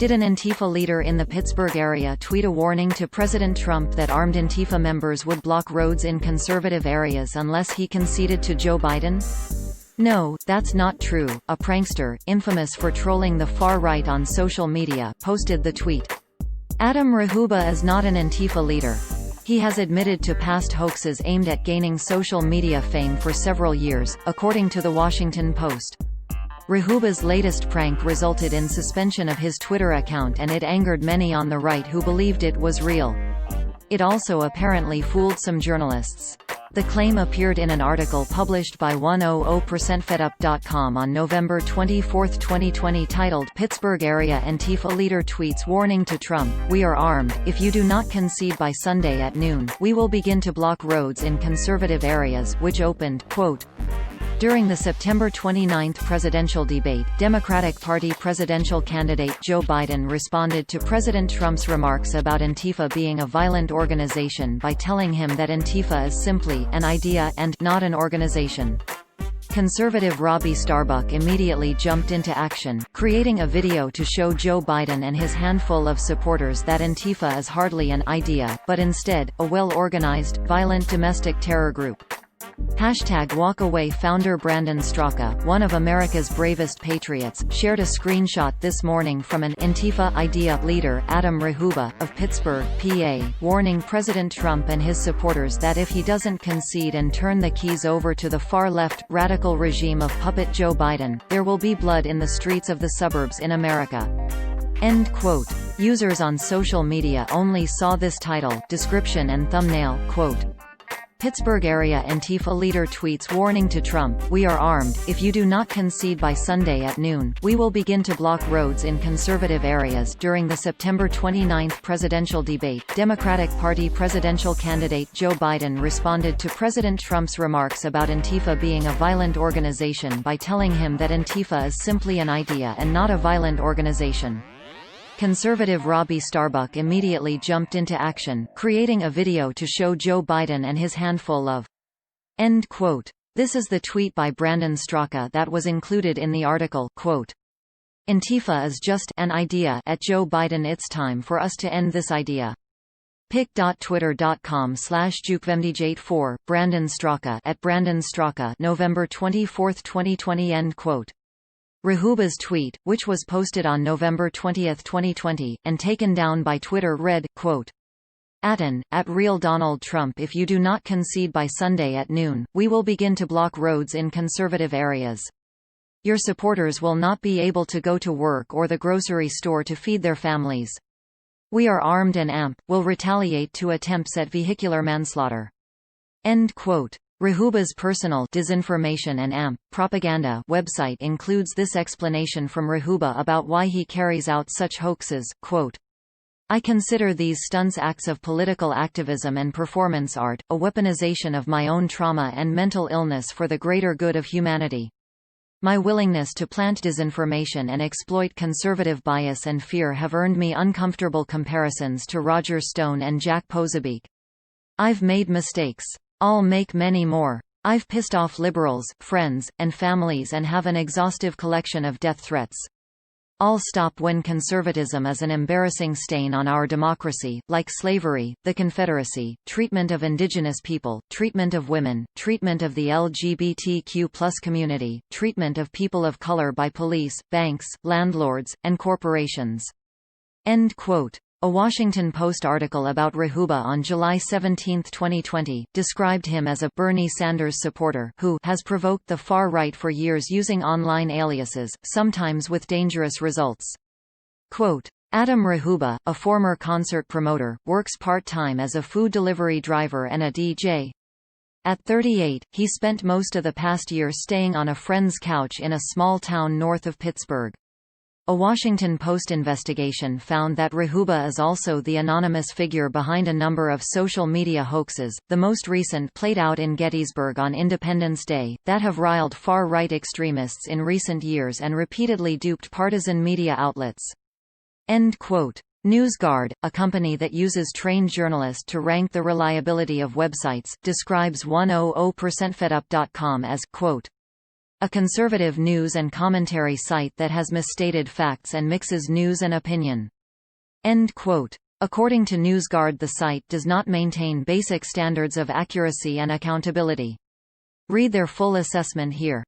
Did an Antifa leader in the Pittsburgh area tweet a warning to President Trump that armed Antifa members would block roads in conservative areas unless he conceded to Joe Biden? No, that's not true. A prankster, infamous for trolling the far right on social media, posted the tweet. Adam Rahuba is not an Antifa leader. He has admitted to past hoaxes aimed at gaining social media fame for several years, according to The Washington Post. Rahuba's latest prank resulted in suspension of his Twitter account, and it angered many on the right who believed it was real. It also apparently fooled some journalists. The claim appeared in an article published by 100%fedup.com on November 24, 2020 titled Pittsburgh Area Antifa Leader Tweets Warning to Trump, "We are armed. If you do not concede by Sunday at noon, we will begin to block roads in conservative areas," which opened, quote, During the September 29 presidential debate, Democratic Party presidential candidate Joe Biden responded to President Trump's remarks about Antifa being a violent organization by telling him that Antifa is simply an idea and not an organization. Conservative Robbie Starbuck immediately jumped into action, creating a video to show Joe Biden and his handful of supporters that Antifa is hardly an idea, but instead, a well-organized, violent domestic terror group. #WalkAway founder Brandon Straka, one of America's bravest patriots, shared a screenshot this morning from an Antifa idea leader, Adam Rahuba, of Pittsburgh, PA, warning President Trump and his supporters that if he doesn't concede and turn the keys over to the far-left, radical regime of puppet Joe Biden, there will be blood in the streets of the suburbs in America. End quote. Users on social media only saw this title, description and thumbnail, quote, Pittsburgh area Antifa leader tweets warning to Trump, "We are armed. If you do not concede by Sunday at noon, we will begin to block roads in conservative areas." During the September 29 presidential debate, Democratic Party presidential candidate Joe Biden responded to President Trump's remarks about Antifa being a violent organization by telling him that Antifa is simply an idea and not a violent organization. Conservative Robbie Starbuck immediately jumped into action, creating a video to show Joe Biden and his handful of. End quote. This is the tweet by Brandon Straka that was included in the article, quote, Antifa is just an idea at Joe Biden. It's time for us to end this idea. pic.twitter.com/jukevmdj4, Brandon Straka at Brandon Straka, November 24, 2020. End quote. Rahuba's tweet, which was posted on November 20, 2020, and taken down by Twitter read, quote, at real Donald Trump, if you do not concede by Sunday at noon, we will begin to block roads in conservative areas. Your supporters will not be able to go to work or the grocery store to feed their families. We are armed and will retaliate to attempts at vehicular manslaughter. End quote. Rahuba's personal disinformation and propaganda website includes this explanation from Rahuba about why he carries out such hoaxes, quote, I consider these stunts acts of political activism and performance art, a weaponization of my own trauma and mental illness for the greater good of humanity. My willingness to plant disinformation and exploit conservative bias and fear have earned me uncomfortable comparisons to Roger Stone and Jack Posobiec. I've made mistakes. I'll make many more. I've pissed off liberals, friends, and families and have an exhaustive collection of death threats. I'll stop when conservatism is an embarrassing stain on our democracy, like slavery, the Confederacy, treatment of indigenous people, treatment of women, treatment of the LGBTQ+ community, treatment of people of color by police, banks, landlords, and corporations. End quote. A Washington Post article about Rahuba on July 17, 2020, described him as a Bernie Sanders supporter who has provoked the far right for years using online aliases, sometimes with dangerous results. Quote, Adam Rahuba, a former concert promoter, works part-time as a food delivery driver and a DJ. At 38, he spent most of the past year staying on a friend's couch in a small town north of Pittsburgh. A Washington Post investigation found that Rahuba is also the anonymous figure behind a number of social media hoaxes, the most recent played out in Gettysburg on Independence Day, that have riled far-right extremists in recent years and repeatedly duped partisan media outlets. End quote. NewsGuard, a company that uses trained journalists to rank the reliability of websites, describes 100%fedup.com as, quote, A conservative news and commentary site that has misstated facts and mixes news and opinion." End quote. According to NewsGuard, the site does not maintain basic standards of accuracy and accountability. Read their full assessment here.